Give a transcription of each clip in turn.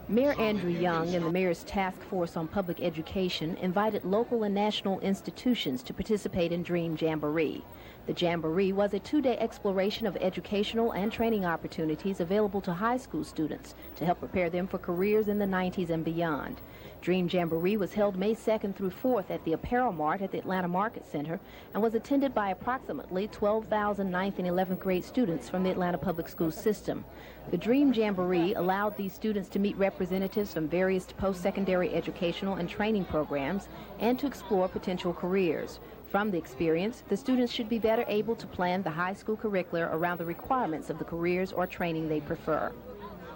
Mayor Andrew Young and the Mayor's Task Force on Public Education invited local and national institutions to participate in Dream Jamboree. The Jamboree was a two-day exploration of educational and training opportunities available to high school students to help prepare them for careers in the 90s and beyond. Dream Jamboree was held May 2nd through 4th at the Apparel Mart at the Atlanta Market Center and was attended by approximately 12,000 9th and 11th grade students from the Atlanta Public School system. The Dream Jamboree allowed these students to meet representatives from various post-secondary educational and training programs and to explore potential careers. From the experience, the students should be better able to plan the high school curricula around the requirements of the careers or training they prefer.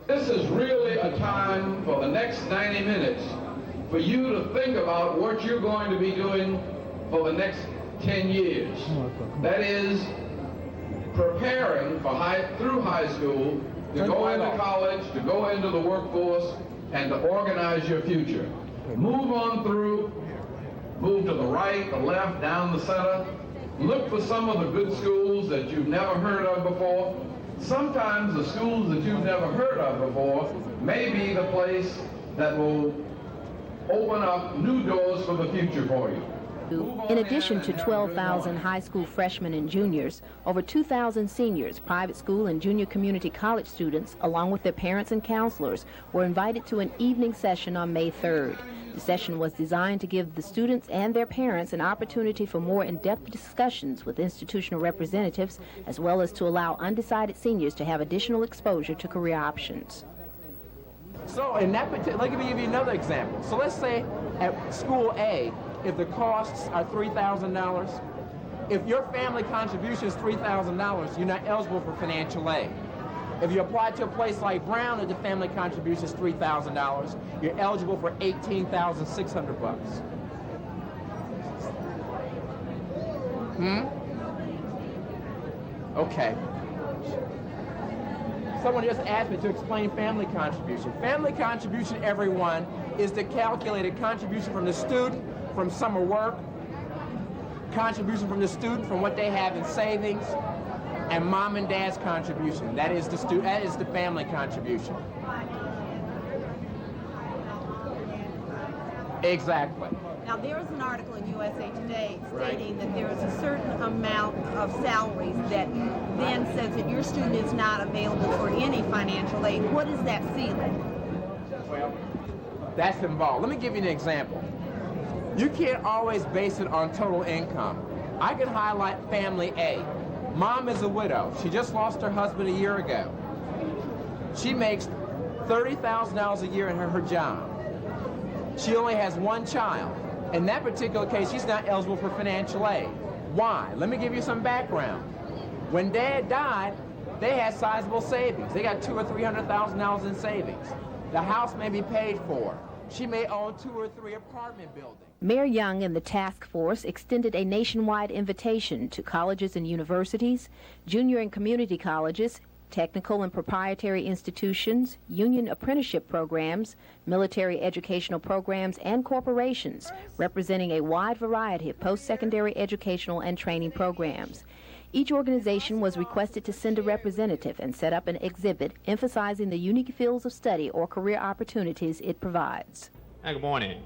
This is really a time for the next 90 minutes for you to think about what you're going to be doing for the next 10 years. That is, preparing for through high school, to go into college, to go into the workforce, and to organize your future. Move on through, move to the right, the left, down the center. Look for some of the good schools that you've never heard of before. Sometimes the schools that you've never heard of before may be the place that will open up new doors for the future for you. In addition to 12,000 high school freshmen and juniors, over 2,000 seniors, private school and junior community college students, along with their parents and counselors, were invited to an evening session on May 3rd. The session was designed to give the students and their parents an opportunity for more in-depth discussions with institutional representatives, as well as to allow undecided seniors to have additional exposure to career options. So in that particular, let me give you another example. So let's say at school A, if the costs are $3,000, if your family contribution is $3,000, you're not eligible for financial aid. If you apply to a place like Brown and the family contribution is $3,000, you're eligible for $18,600. Okay. Someone just asked me to explain family contribution. Family contribution, everyone, is the calculated contribution from the student from summer work, contribution from the student from what they have in savings, and mom and dad's contribution. That is the family contribution. Exactly. Now, there is an article in USA Today stating that there is a certain amount of salaries that then says that your student is not available for any financial aid. What is that ceiling? Well, that's involved. Let me give you an example. You can't always base it on total income. I can highlight family A. Mom is a widow. She just lost her husband a year ago. She makes $30,000 a year in her job. She only has one child. In that particular case, she's not eligible for financial aid. Why? Let me give you some background. When Dad died, they had sizable savings. They got $200,000 or $300,000 in savings. The house may be paid for. She may own 2 or 3 apartment buildings. Mayor Young and the task force extended a nationwide invitation to colleges and universities, junior and community colleges, technical and proprietary institutions, union apprenticeship programs, military educational programs, and corporations, representing a wide variety of post-secondary educational and training programs. Each organization was requested to send a representative and set up an exhibit emphasizing the unique fields of study or career opportunities it provides. Hi, good morning.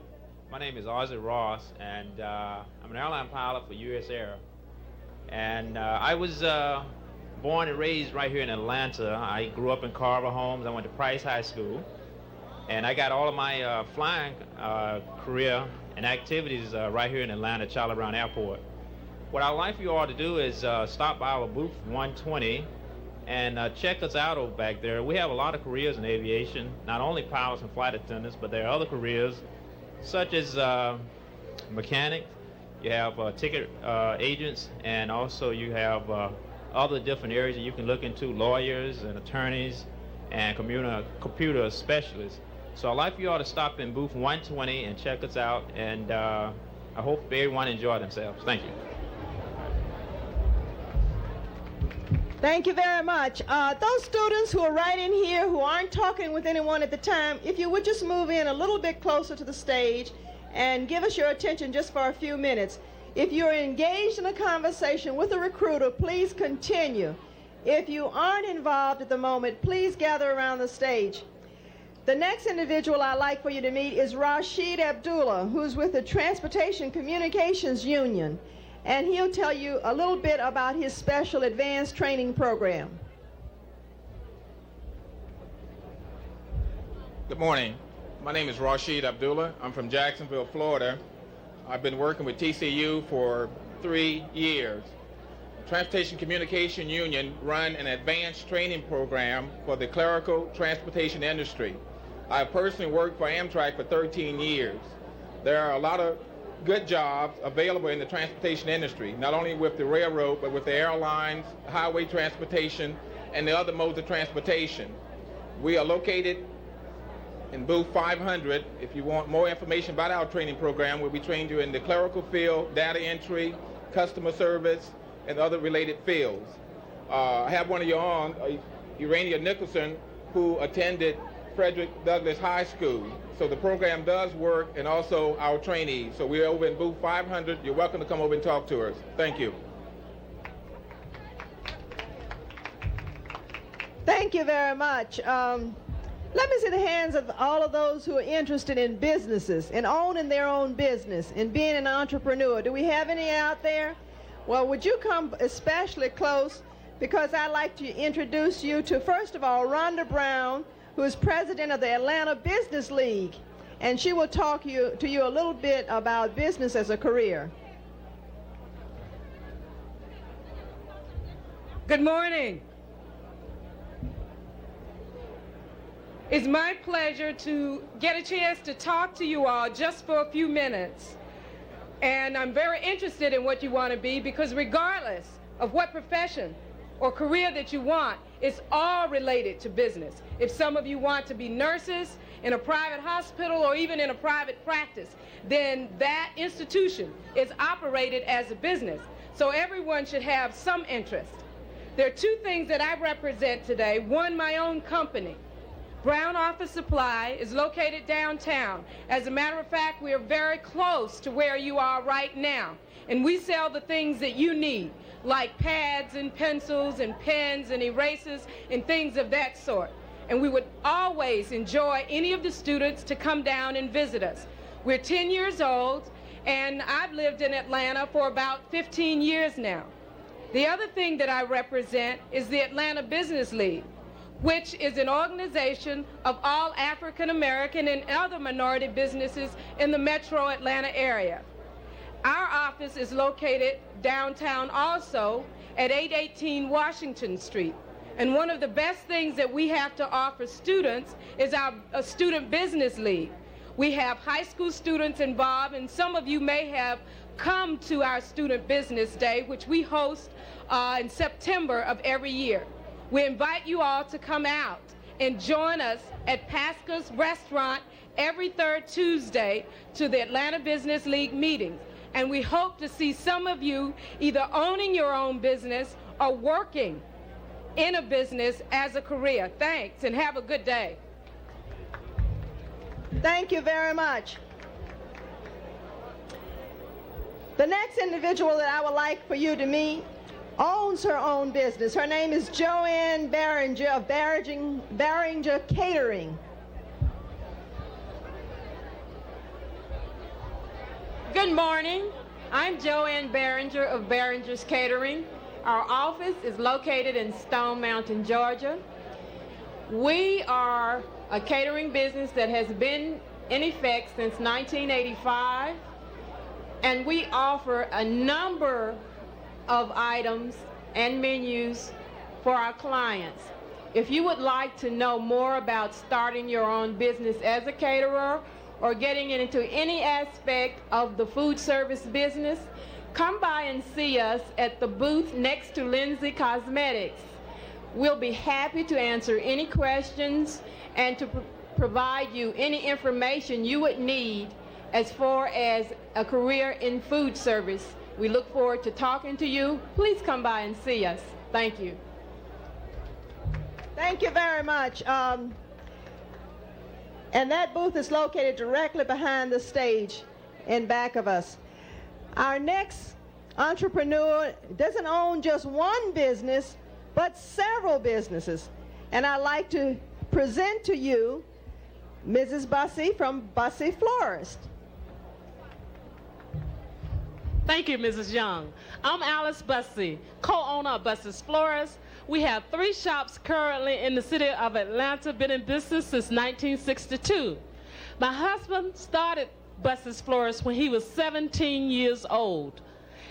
My name is Ozzy Ross, and I'm an airline pilot for U.S. Air. And I was born and raised right here in Atlanta. I grew up in Carver Homes. I went to Price High School. And I got all of my flying career and activities right here in Atlanta, Charlie Brown Airport. What I'd like for you all to do is stop by our booth 120 and check us out over back there. We have a lot of careers in aviation, not only pilots and flight attendants, but there are other careers such as mechanics. You have ticket agents, and also you have other different areas that you can look into, lawyers and attorneys and computer specialists. So I'd like for you all to stop in booth 120 and check us out, and I hope everyone enjoy themselves. Thank you. Thank you very much. Those students who are right in here who aren't talking with anyone at the time, if you would just move in a little bit closer to the stage and give us your attention just for a few minutes. If you're engaged in a conversation with a recruiter, please continue. If you aren't involved at the moment, please gather around the stage. The next individual I'd like for you to meet is Rashid Abdullah, who's with the Transportation Communications Union, and he'll tell you a little bit about his special advanced training program. Good morning. My name is Rashid Abdullah. I'm from Jacksonville, Florida. I've been working with TCU for 3 years. Transportation Communication Union run an advanced training program for the clerical transportation industry. I personally worked for Amtrak for 13 years. There are a lot of good jobs available in the transportation industry, not only with the railroad, but with the airlines, highway transportation, and the other modes of transportation. We are located in booth 500. If you want more information about our training program, we'll be trained you in the clerical field, data entry, customer service, and other related fields. I have one of you on, Urania Nicholson, who attended Frederick Douglass High School. So the program does work, and also our trainees. So we're over in booth 500. You're welcome to come over and talk to us. Thank you. Thank you very much. Let me see the hands of all of those who are interested in businesses, in owning their own business, in being an entrepreneur. Do we have any out there? Well, would you come especially close, because I'd like to introduce you to, first of all, Rhonda Brown, who is president of the Atlanta Business League, and she will talk to you a little bit about business as a career. Good morning. It's my pleasure to get a chance to talk to you all just for a few minutes. And I'm very interested in what you want to be, because regardless of what profession or career that you want, it's all related to business. If some of you want to be nurses in a private hospital or even in a private practice, then that institution is operated as a business. So everyone should have some interest. There are two things that I represent today. One, my own company. Brown Office Supply is located downtown. As a matter of fact, we are very close to where you are right now. And we sell the things that you need, like pads and pencils and pens and erasers and things of that sort. And we would always enjoy any of the students to come down and visit us. We're 10 years old, and I've lived in Atlanta for about 15 years now. The other thing that I represent is the Atlanta Business League, which is an organization of all African American and other minority businesses in the metro Atlanta area. Our office is located downtown also at 818 Washington Street. And one of the best things that we have to offer students is our Student Business League. We have high school students involved, and some of you may have come to our Student Business Day, which we host in September of every year. We invite you all to come out and join us at Pasca's Restaurant every third Tuesday to the Atlanta Business League meetings. And we hope to see some of you either owning your own business or working in a business as a career. Thanks, and have a good day. Thank you very much. The next individual that I would like for you to meet owns her own business. Her name is Joanne Barringer of Barringer Catering. Good morning. I'm Joanne Barringer of Barringer's Catering. Our office is located in Stone Mountain, Georgia. We are a catering business that has been in effect since 1985, and we offer a number of items and menus for our clients. If you would like to know more about starting your own business as a caterer or getting into any aspect of the food service business, come by and see us at the booth next to Lindsay Cosmetics. We'll be happy to answer any questions and to provide you any information you would need as far as a career in food service. We look forward to talking to you. Please come by and see us. Thank you. Thank you very much. And that booth is located directly behind the stage in back of us. Our next entrepreneur doesn't own just one business, but several businesses. And I'd like to present to you Mrs. Bussey from Bussey Florist. Thank you, Mrs. Young. I'm Alice Bussey, co-owner of Bussey's Florist. We have 3 shops currently in the city of Atlanta, been in business since 1962. My husband started Bussey's Florist when he was 17 years old.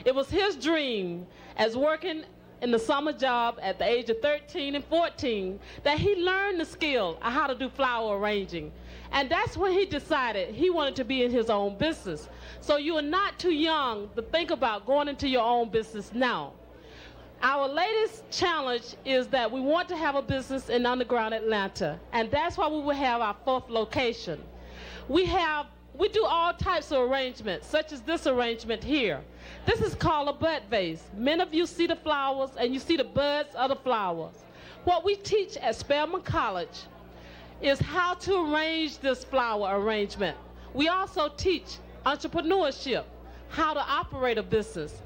It was his dream, as working in the summer job at the age of 13 and 14, that he learned the skill of how to do flower arranging. And that's when he decided he wanted to be in his own business. So you are not too young to think about going into your own business now. Our latest challenge is that we want to have a business in underground Atlanta, and that's why we will have our 4th location. We do all types of arrangements, such as this arrangement here. This is called a bud vase. Many of you see the flowers and you see the buds of the flowers. What we teach at Spelman College is how to arrange this flower arrangement. We also teach entrepreneurship, how to operate a business.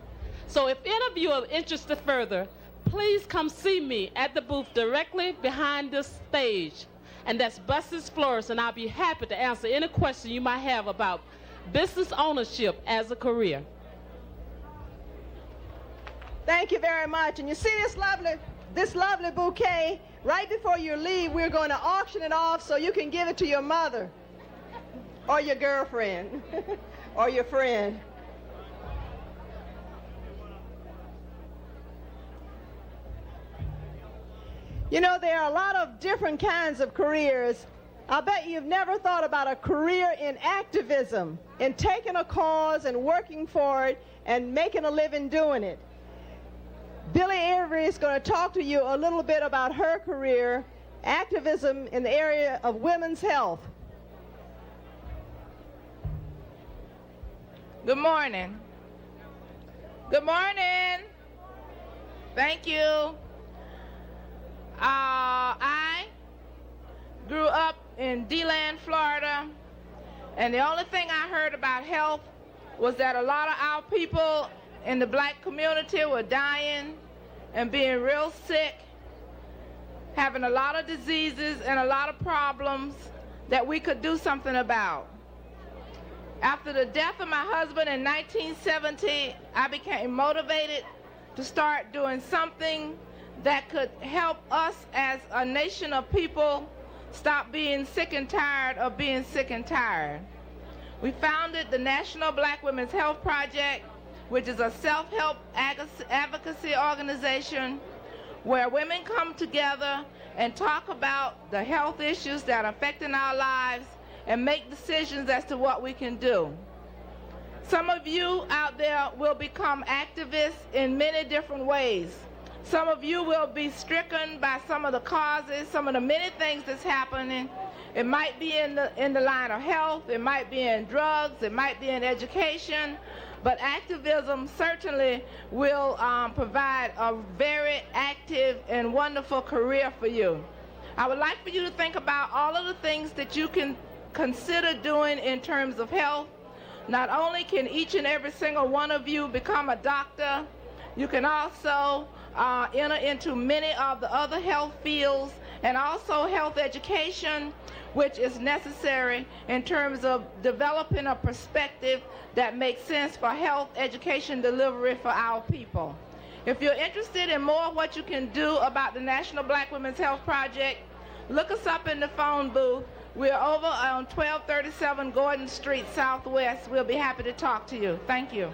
So if any of you are interested further, please come see me at the booth directly behind this stage. And that's Bussey's Florist, and I'll be happy to answer any question you might have about business ownership as a career. Thank you very much. And you see this lovely bouquet? Right before you leave, we're going to auction it off so you can give it to your mother or your girlfriend or your friend. You know, there are a lot of different kinds of careers. I bet you've never thought about a career in activism, in taking a cause and working for it and making a living doing it. Billy Avery is going to talk to you a little bit about her career, activism in the area of women's health. Good morning. Good morning. Thank you. I grew up in DeLand, Florida, and the only thing I heard about health was that a lot of our people in the black community were dying and being real sick, having a lot of diseases and a lot of problems that we could do something about. After the death of my husband in 1970, I became motivated to start doing something that could help us as a nation of people stop being sick and tired of being sick and tired. We founded the National Black Women's Health Project, which is a self-help advocacy organization where women come together and talk about the health issues that are affecting our lives and make decisions as to what we can do. Some of you out there will become activists in many different ways. Some of you will be stricken by some of the causes, some of the many things that's happening. It might be in the line of health, it might be in drugs, it might be in education, but activism certainly will provide a very active and wonderful career for you. I would like for you to think about all of the things that you can consider doing in terms of health. Not only can each and every single one of you become a doctor, you can also enter into many of the other health fields and also health education, which is necessary in terms of developing a perspective that makes sense for health education delivery for our people. If you're interested in more of what you can do about the National Black Women's Health Project, look us up in the phone booth. We're over on 1237 Gordon Street Southwest. We'll be happy to talk to you. Thank you.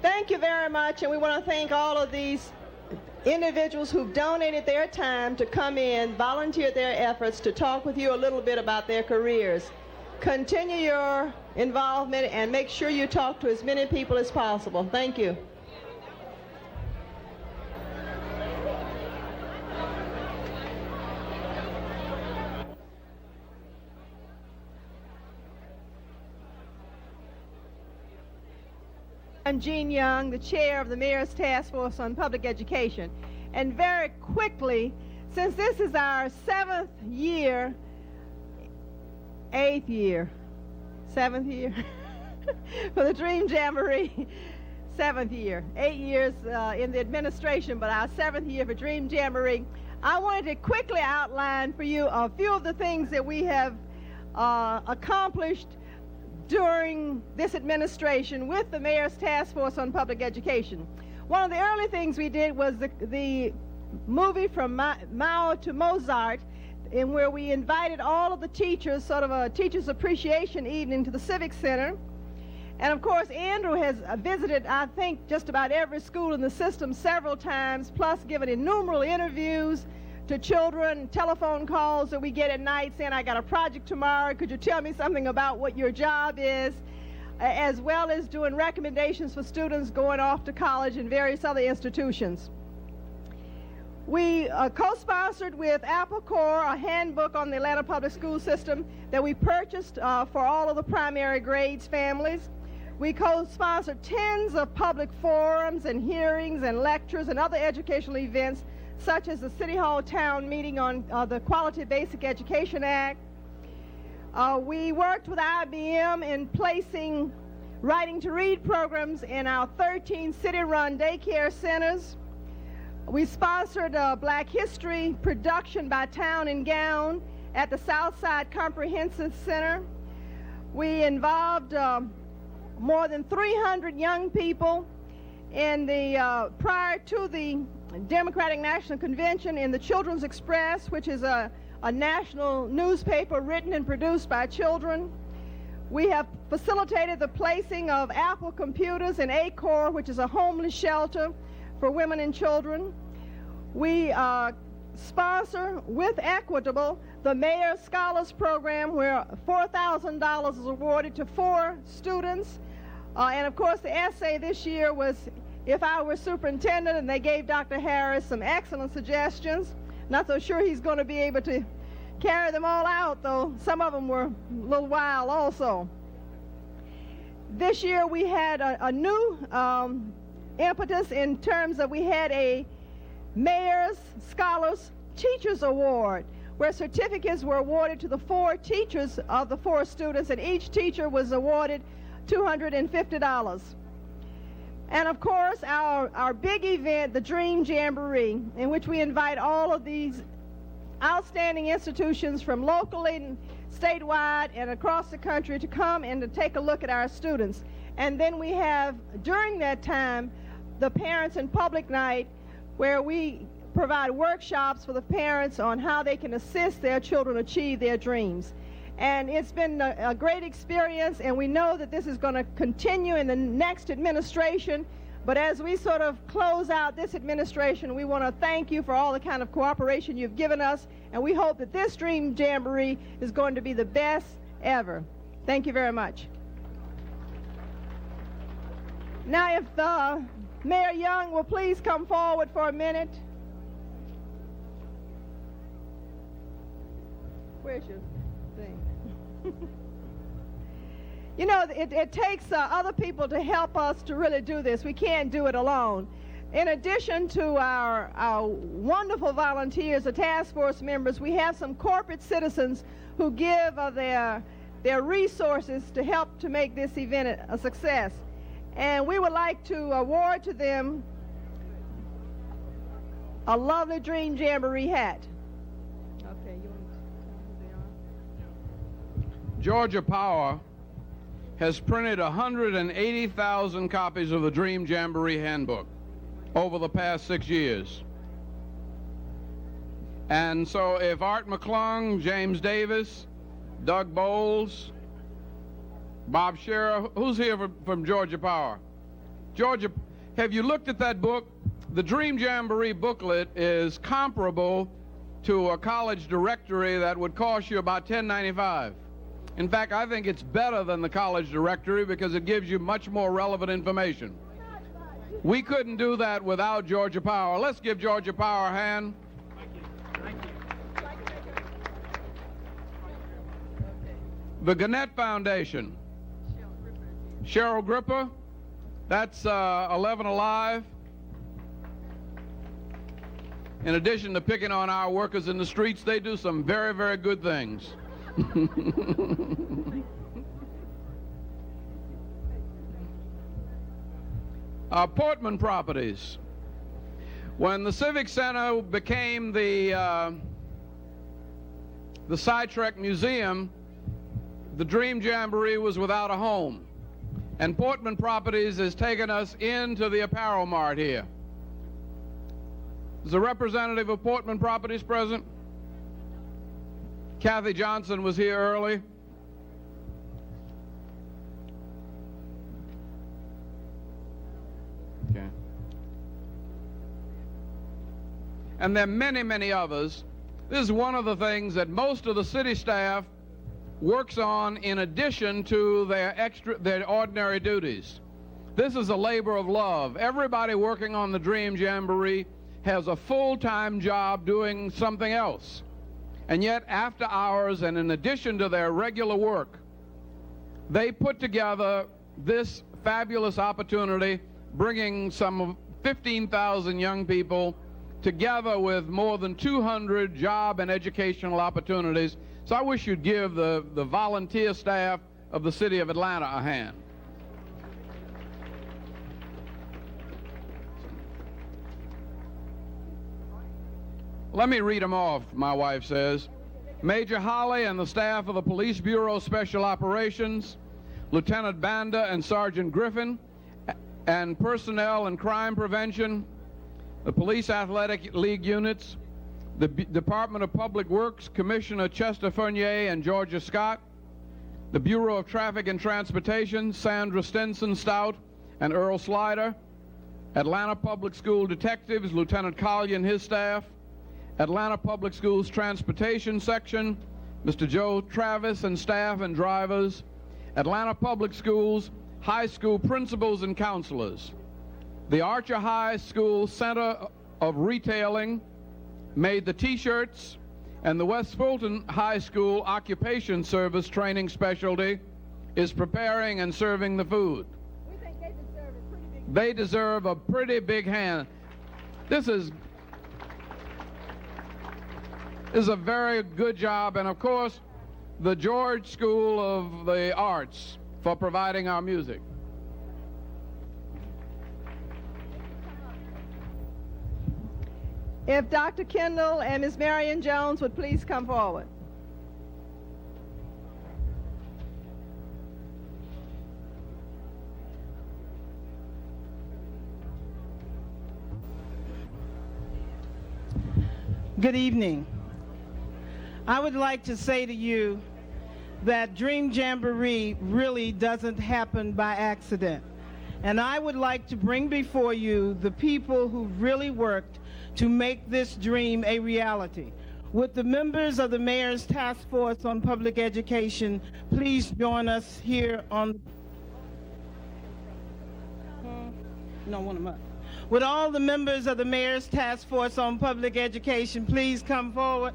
Thank you very much, and we want to thank all of these individuals who've donated their time to come in, volunteered their efforts to talk with you a little bit about their careers. Continue your involvement and make sure you talk to as many people as possible. Thank you. I'm Jean Young, the chair of the Mayor's Task Force on Public Education. And very quickly, since this is our 7th year for the Dream Jamboree, 7th year, 8 years in the administration, but our 7th year for Dream Jamboree, I wanted to quickly outline for you a few of the things that we have accomplished during this administration with the Mayor's Task Force on Public Education. One of the early things we did was the movie From Mao to Mozart, in where we invited all of the teachers, sort of a teacher's appreciation evening, to the Civic Center. And of course, Andrew has visited, I think, just about every school in the system several times, plus given innumerable interviews to children, telephone calls that we get at night saying, I got a project tomorrow, could you tell me something about what your job is, as well as doing recommendations for students going off to college and various other institutions. We co-sponsored with Apple Corps a handbook on the Atlanta public school system that we purchased for all of the primary grades families. We co-sponsored tens of public forums and hearings and lectures and other educational events, such as the City Hall Town Meeting on the Quality Basic Education Act. We worked with IBM in placing Writing to Read programs in our 13 city-run daycare centers. We sponsored a Black History production by Town and Gown at the Southside Comprehensive Center. We involved more than 300 young people in the prior to the Democratic National Convention in the Children's Express, which is a national newspaper written and produced by children. We have facilitated the placing of Apple computers in ACOR, which is a homeless shelter for women and children. We sponsor with Equitable the Mayor's Scholars Program, where $4,000 is awarded to 4 students. And of course, the essay this year was If I Were Superintendent, and they gave Dr. Harris some excellent suggestions. Not so sure he's going to be able to carry them all out, though some of them were a little wild also. This year we had a new impetus in terms of we had a Mayor's Scholars Teachers Award, where certificates were awarded to the 4 teachers of the 4 students, and each teacher was awarded $250. And of course, our big event, the Dream Jamboree, in which we invite all of these outstanding institutions from locally and statewide and across the country to come and to take a look at our students. And then we have, during that time, the Parents and Public Night, where we provide workshops for the parents on how they can assist their children achieve their dreams. And it's been a great experience, and we know that this is going to continue in the next administration. But as we sort of close out this administration, we want to thank you for all the kind of cooperation you've given us, and we hope that this Dream Jamboree is going to be the best ever. Thank you very much. Now, if Mayor Young will please come forward for a minute. Where's your thing? You know, it takes other people to help us to really do this. We can't do it alone. In addition to our wonderful volunteers, the task force members, we have some corporate citizens who give their resources to help to make this event a success. And we would like to award to them a lovely Dream Jamboree hat. Okay, you want to tell who they are? Georgia Power has printed 180,000 copies of the Dream Jamboree Handbook over the past 6 years. And so if Art McClung, James Davis, Doug Bowles, Bob Scherer, who's here from Georgia Power? Georgia, have you looked at that book? The Dream Jamboree booklet is comparable to a college directory that would cost you about $10.95. In fact, I think it's better than the college directory because it gives you much more relevant information. We couldn't do that without Georgia Power. Let's give Georgia Power a hand. Thank you. The Gannett Foundation. Cheryl Gripper, that's 11 Alive. In addition to picking on our workers in the streets, they do some very, very good things. Portman Properties. When the Civic Center became the Sidetrack Museum, the Dream Jamboree was without a home. And Portman Properties has taken us into the apparel mart here. Is the representative of Portman Properties present? Kathy Johnson was here early. Okay. And there are many, many others. This is one of the things that most of the city staff works on in addition to their ordinary duties. This is a labor of love. Everybody working on the Dream Jamboree has a full-time job doing something else. And yet, after hours and in addition to their regular work, they put together this fabulous opportunity, bringing some 15,000 young people together with more than 200 job and educational opportunities. So I wish you'd give the volunteer staff of the city of Atlanta a hand. Let me read them off, my wife says. Major Holly and the staff of the Police Bureau Special Operations, Lieutenant Banda and Sergeant Griffin, and personnel and crime prevention, the Police Athletic League units, the Department of Public Works, Commissioner Chester Fournier and Georgia Scott, the Bureau of Traffic and Transportation, Sandra Stinson Stout and Earl Slider, Atlanta Public School Detectives, Lieutenant Collier and his staff, Atlanta Public Schools Transportation Section, Mr. Joe Travis and staff and drivers, Atlanta Public Schools High School principals and counselors, the Archer High School Center of Retailing made the t-shirts, and the West Fulton High School Occupation Service Training Specialty is preparing and serving the food. We think they deserve a pretty big hand. This is a very good job, and of course, the George School of the Arts for providing our music. If Dr. Kendall and Ms. Marion Jones would please come forward. Good evening. I would like to say to you that Dream Jamboree really doesn't happen by accident. And I would like to bring before you the people who really worked to make this dream a reality. Would the members of the Mayor's Task Force on Public Education please join us here on... No, one of them up. Would all the members of the Mayor's Task Force on Public Education please come forward?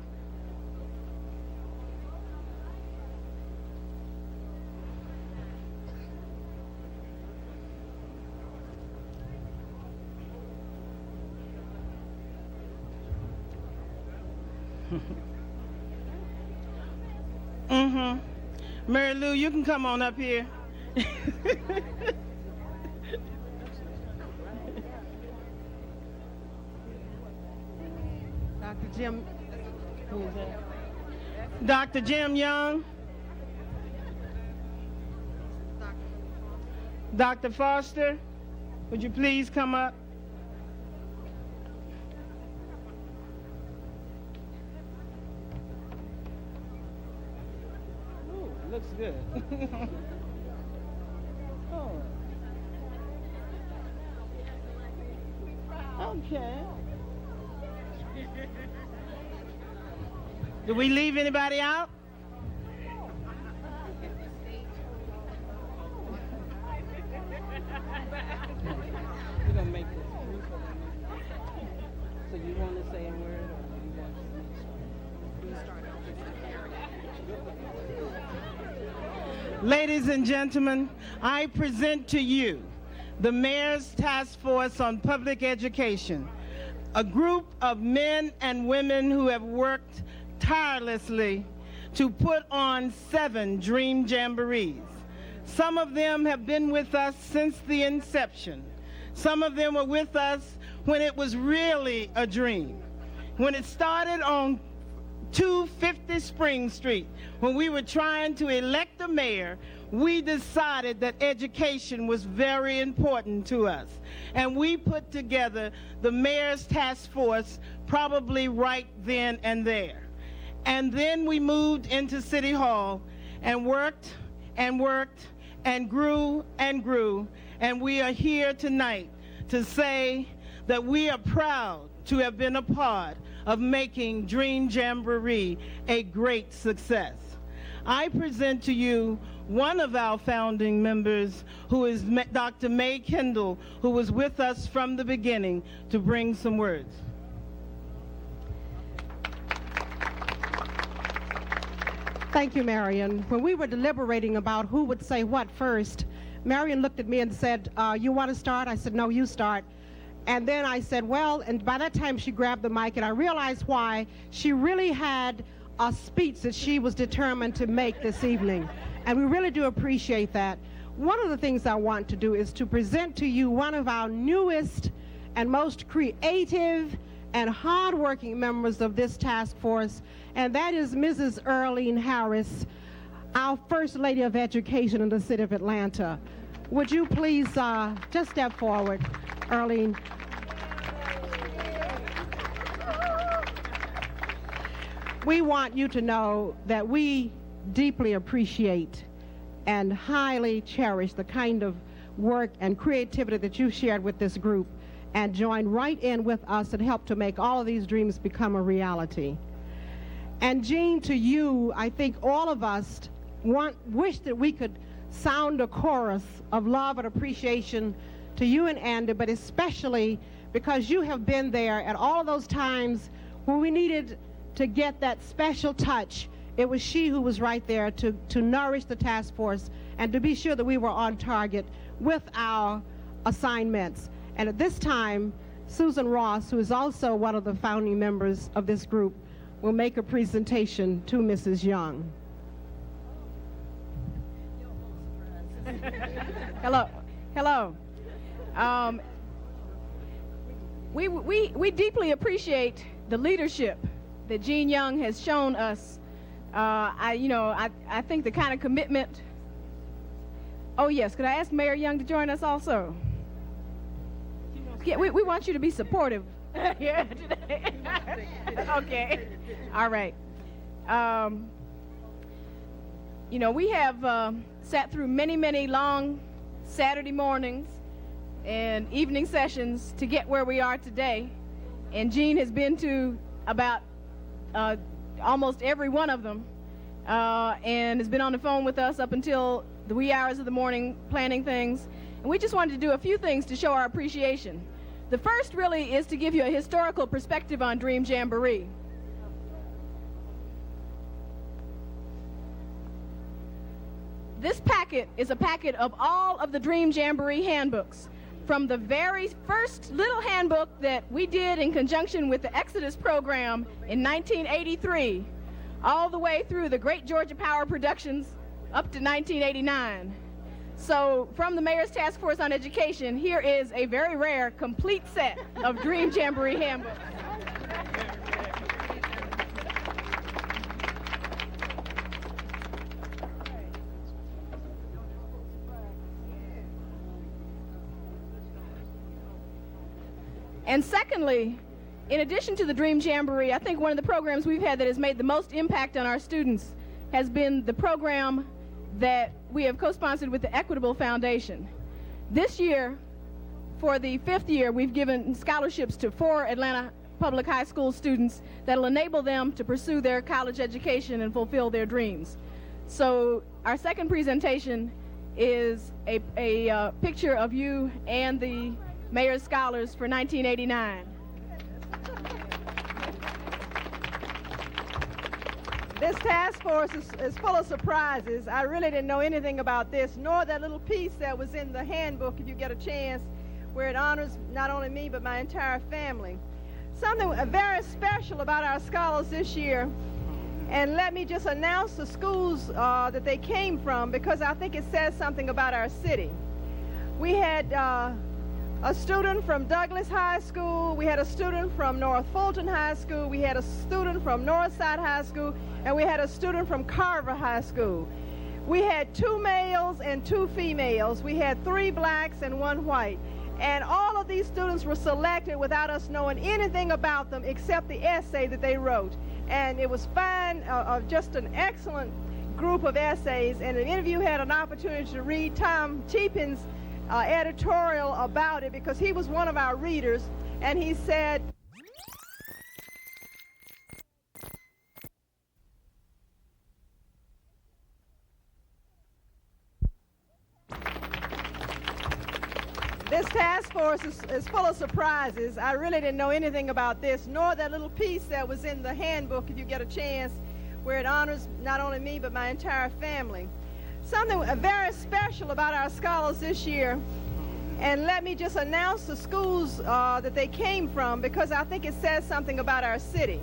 Mary Lou, you can come on up here. Dr. Jim, who is that? Dr. Jim Young. Dr. Foster, would you please come up? Looks good. Oh. Okay. Did we leave anybody out? We're gonna make this brief. So you want to say a word, or you want to start? Ladies and gentlemen, I present to you the Mayor's Task Force on Public Education, a group of men and women who have worked tirelessly to put on 7 Dream Jamborees. Some of them have been with us since the inception. Some of them were with us when it was really a dream. When it started on 250 Spring Street, when we were trying to elect a mayor, we decided that education was very important to us. And we put together the mayor's task force probably right then and there. And then we moved into City Hall and worked and worked and grew and grew. And we are here tonight to say that we are proud to have been a part of making Dream Jamboree a great success. I present to you one of our founding members, who is Dr. May Kendall, who was with us from the beginning, to bring some words. Thank you, Marion. When we were deliberating about who would say what first, Marion looked at me and said, you want to start? I said, no, you start. And then I said, well, and by that time she grabbed the mic, and I realized why. She really had a speech that she was determined to make this evening, and we really do appreciate that. One of the things I want to do is to present to you one of our newest and most creative and hardworking members of this task force, and that is Mrs. Earlene Harris, our First Lady of Education in the city of Atlanta. Would you please just step forward, Earlene? We want you to know that we deeply appreciate and highly cherish the kind of work and creativity that you shared with this group and joined right in with us and helped to make all of these dreams become a reality. And Jean, to you, I think all of us wish that we could sound a chorus of love and appreciation to you and Andy, but especially because you have been there at all of those times when we needed to get that special touch. It was she who was right there to nourish the task force and to be sure that we were on target with our assignments. And at this time, Susan Ross, who is also one of the founding members of this group, will make a presentation to Mrs. Young. Hello. Hello. We deeply appreciate the leadership that Jean Young has shown us. I think the kind of commitment. Oh yes, could I ask Mayor Young to join us also? Yeah, we want you to be supportive here today. Okay. All right. We have sat through many long Saturday mornings and evening sessions to get where we are today. And Jean has been to about almost every one of them and has been on the phone with us up until the wee hours of the morning planning things. And we just wanted to do a few things to show our appreciation. The first really is to give you a historical perspective on Dream Jamboree. This packet is a packet of all of the Dream Jamboree handbooks, from the very first little handbook that we did in conjunction with the Exodus program in 1983, all the way through the Great Georgia Power Productions up to 1989. So from the Mayor's Task Force on Education, here is a very rare, complete set of Dream Jamboree handbooks. And secondly, in addition to the Dream Jamboree, I think one of the programs we've had that has made the most impact on our students has been the program that we have co-sponsored with the Equitable Foundation. This year, for the 5th year, we've given scholarships to 4 Atlanta public high school students that will enable them to pursue their college education and fulfill their dreams. So our second presentation is a picture of you and the Mayor's Scholars for 1989. This task force is full of surprises. I really didn't know anything about this, nor that little piece that was in the handbook, if you get a chance, where it honors not only me, but my entire family. Something very special about our scholars this year, and let me just announce the schools that they came from, because I think it says something about our city. We had a student from Douglas High School, we had a student from North Fulton High School, we had a student from Northside High School, and we had a student from Carver High School. We had 2 males and 2 females. We had 3 blacks and 1 white. And all of these students were selected without us knowing anything about them except the essay that they wrote. And it was fine, just an excellent group of essays. And an interview had an opportunity to read Tom Cheapin's editorial about it because he was one of our readers. And he said, this task force is full of surprises. I really didn't know anything about this, nor that little piece that was in the handbook, if you get a chance, where it honors not only me, but my entire family. Something very special about our scholars this year, and let me just announce the schools that they came from, because I think it says something about our city.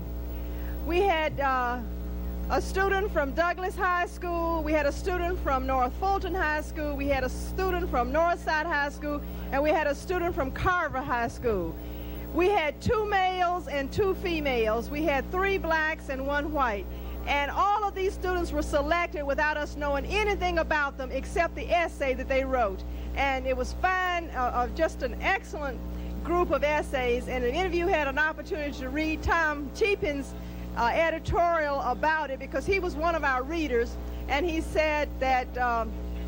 We had a student from Douglas High School, we had a student from North Fulton High School, we had a student from Northside High School, and we had a student from Carver High School. We had 2 males and 2 females. We had 3 blacks and 1 white. And all of these students were selected without us knowing anything about them except the essay that they wrote. And it was fine, just an excellent group of essays. And an interview had an opportunity to read Tom Cheapin's editorial about it because he was one of our readers, and he said that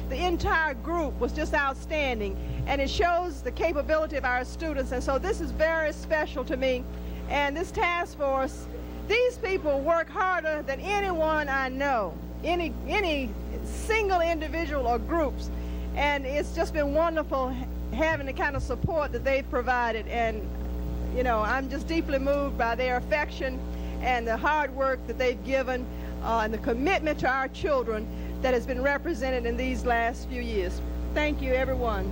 the entire group was just outstanding, and it shows the capability of our students. And so this is very special to me. And this task force, these people work harder than anyone I know, any single individual or groups, and it's just been wonderful having the kind of support that they've provided. And you know, I'm just deeply moved by their affection and the hard work that they've given and the commitment to our children that has been represented in these last few years. Thank you, everyone.